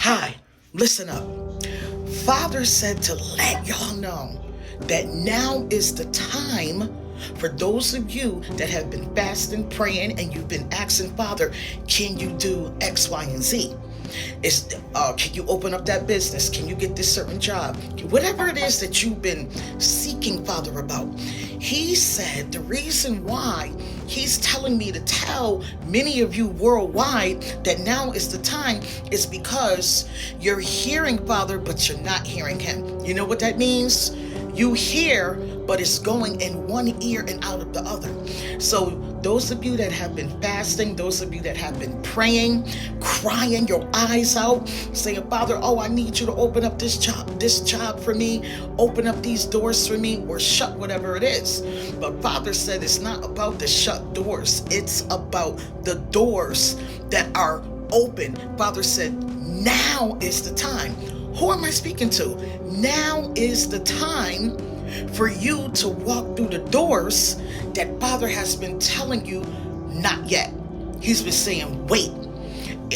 Hi, listen up. Father said to let y'all know that now is the time for those of you that have been fasting, praying, and you've been asking Father, can you do X, Y, and Z? Can you open up that business? Can you get this certain job? Whatever it is that you've been seeking Father about. He said the reason why he's telling me to tell many of you worldwide that now is the time is because you're hearing Father, but you're not hearing him. You know what that means? You hear, but it's going in one ear and out of the other. So those of you that have been fasting, those of you that have been praying, crying your eyes out, saying, Father, I need you to open up this job for me, open up these doors for me, or shut whatever it is. But Father said it's not about the shut doors. It's about the doors that are open. Father said, now is the time. Who am I speaking to? Now is the time for you to walk through the doors that Father has been telling you not yet. He's been saying, wait.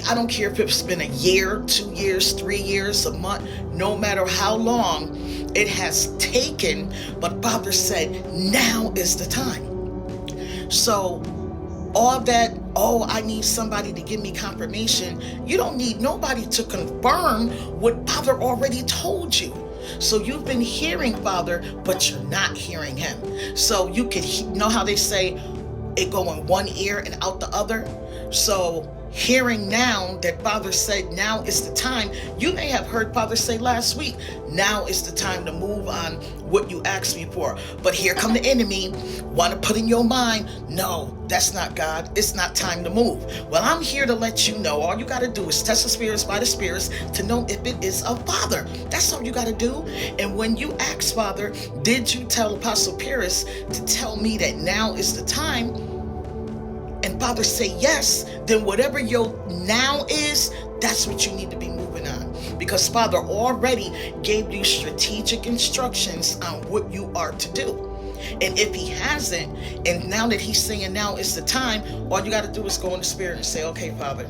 I don't care if it's been a year, 2 years, 3 years, a month, no matter how long it has taken, but Father said, now is the time. So all that, I need somebody to give me confirmation. You don't need nobody to confirm what Father already told you. So you've been hearing Father, but you're not hearing him. So you can know how they say it go in one ear and out the other. So hearing now that Father said now is the time. You may have heard Father say last week, now is the time to move on what you asked me for. But here come the enemy, want to put in your mind, no, that's not God. It's not time to move. Well, I'm here to let you know. All you got to do is test the spirits by the spirits to know if it is of Father. That's all you got to do. And when you ask Father, did you tell Apostle Paris to tell me that now is the time? And Father say yes, then whatever your now is, that's what you need to be moving on. Because Father already gave you strategic instructions on what you are to do. And if he hasn't, and now that he's saying now is the time, all you got to do is go in the spirit and say, okay, Father,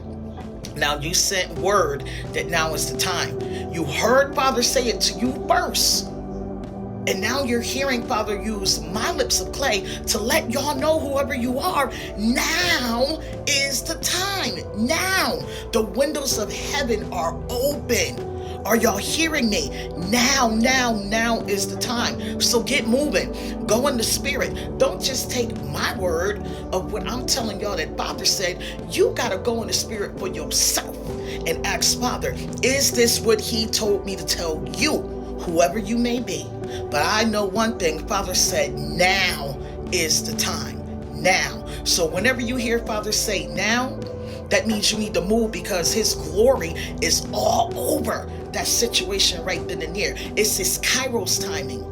now you sent word that now is the time. You heard Father say it to you first. And now you're hearing Father use my lips of clay to let y'all know, whoever you are, now is the time. Now the windows of heaven are open. Are y'all hearing me? Now is the time. So get moving. Go in the spirit. Don't just take my word of what I'm telling y'all that Father said. You got to go in the spirit for yourself and ask Father, is this what he told me to tell you, whoever you may be? But I know one thing, Father said, now is the time. Now. So whenever you hear Father say now, that means you need to move because his glory is all over that situation right then and there. It's his Kairos timing,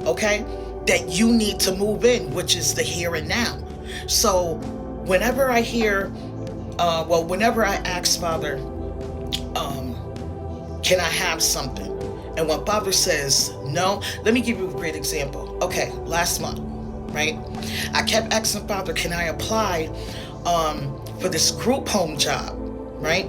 okay, that you need to move in, which is the here and now. So whenever I hear, whenever I ask Father, can I have something? And when Father says no, let me give you a great example. Okay, last month, right? I kept asking Father, can I apply for this group home job, right?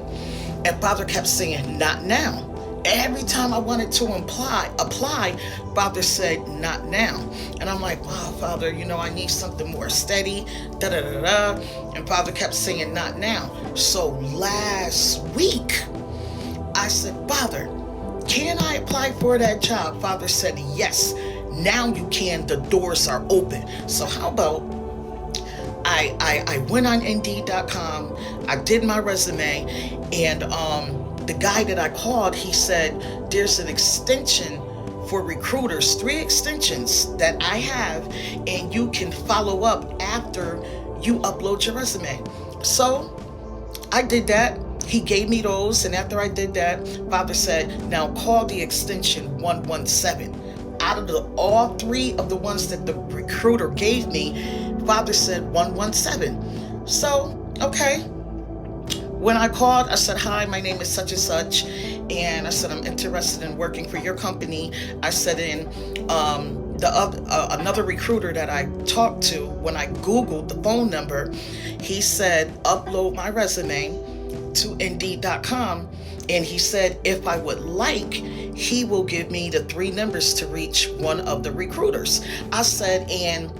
And Father kept saying, not now. Every time I wanted to apply, Father said, not now. And I'm like, wow, Father, I need something more steady, And Father kept saying, not now. So last week, I said, Father, can I apply for that job? Father said, yes. Now you can. The doors are open. So how about I went on Indeed.com. I did my resume. And the guy that I called, he said, there's an extension for recruiters, 3 extensions that I have. And you can follow up after you upload your resume. So I did that. He gave me those, and after I did that, Father said, now call the extension 117. Out of all 3 of the ones that the recruiter gave me, Father said 117. So, okay. When I called, I said, hi, my name is such and such, and I said, I'm interested in working for your company. I said, another recruiter that I talked to, when I Googled the phone number, he said, upload my resume to Indeed.com And he said, if I would like, he will give me the 3 numbers to reach one of the recruiters. I said, and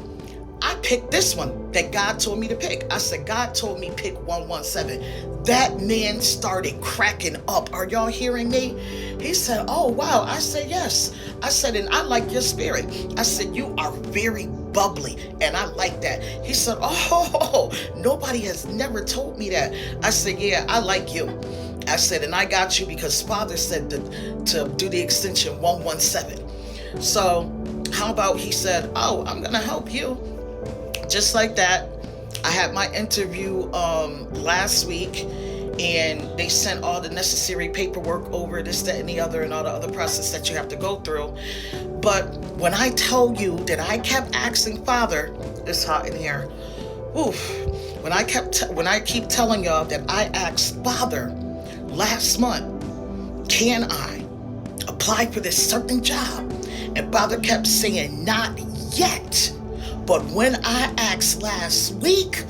I picked this one that God told me to pick. I said, God told me pick 117. That man started cracking up. Are y'all hearing me? He said, oh, wow. I said, yes. I said, and I like your spirit. I said, you are very bubbly, and I like that. He said, oh, nobody has never told me that. I said, yeah, I like you. I said, and I got you because Father said to do the extension 117. So how about he said, oh, I'm going to help you. Just like that. I had my interview last week, and they sent all the necessary paperwork over, this, that, and the other, and all the other process that you have to go through. But when I tell you that I kept asking Father, it's hot in here. Oof. When I keep telling y'all that I asked Father last month, can I apply for this certain job? And Father kept saying, not yet. But when I asked last week,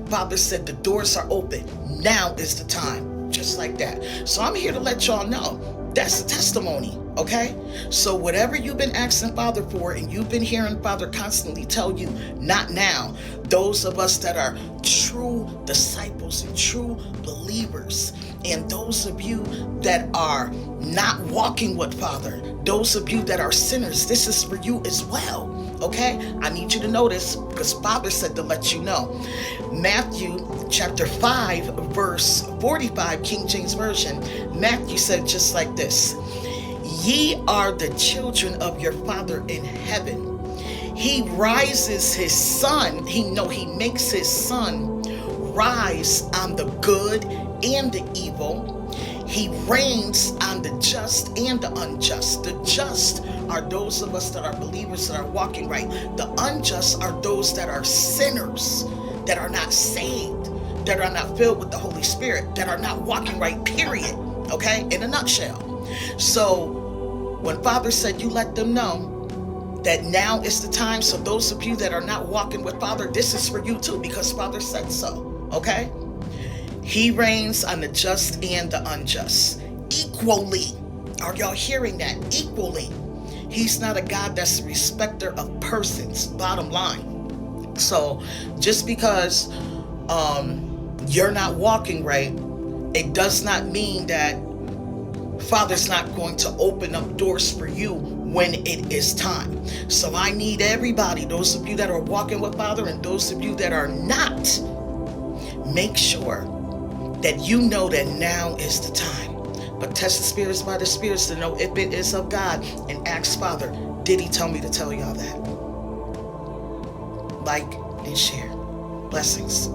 Father said the doors are open. Now is the time. Just like that. So I'm here to let y'all know that's a testimony, okay? So whatever you've been asking Father for, and you've been hearing Father constantly tell you, not now. Those of us that are true disciples and true believers, and those of you that are not walking with Father, those of you that are sinners, this is for you as well. Okay, I need you to know this because Father said to let you know. Matthew chapter 5 verse 45, King James Version. Matthew said just like this: ye are the children of your Father in heaven. He rises his sun. He makes his sun rise on the good and the evil. He reigns on the just and the unjust. The just are those of us that are believers, that are walking right. The unjust are those that are sinners, that are not saved, that are not filled with the Holy Spirit, that are not walking right, period. Okay? In a nutshell. So when Father said you let them know that now is the time, so those of you that are not walking with Father, this is for you too, because Father said so. Okay? He reigns on the just and the unjust equally. Are y'all hearing that? Equally. He's not a God that's a respecter of persons, bottom line. So just because you're not walking right, it does not mean that Father's not going to open up doors for you when it is time. So I need everybody, those of you that are walking with Father and those of you that are not, make sure that you know that now is the time. But test the spirits by the spirits to know if it is of God, and ask Father, did he tell me to tell y'all that? Like and share. Blessings.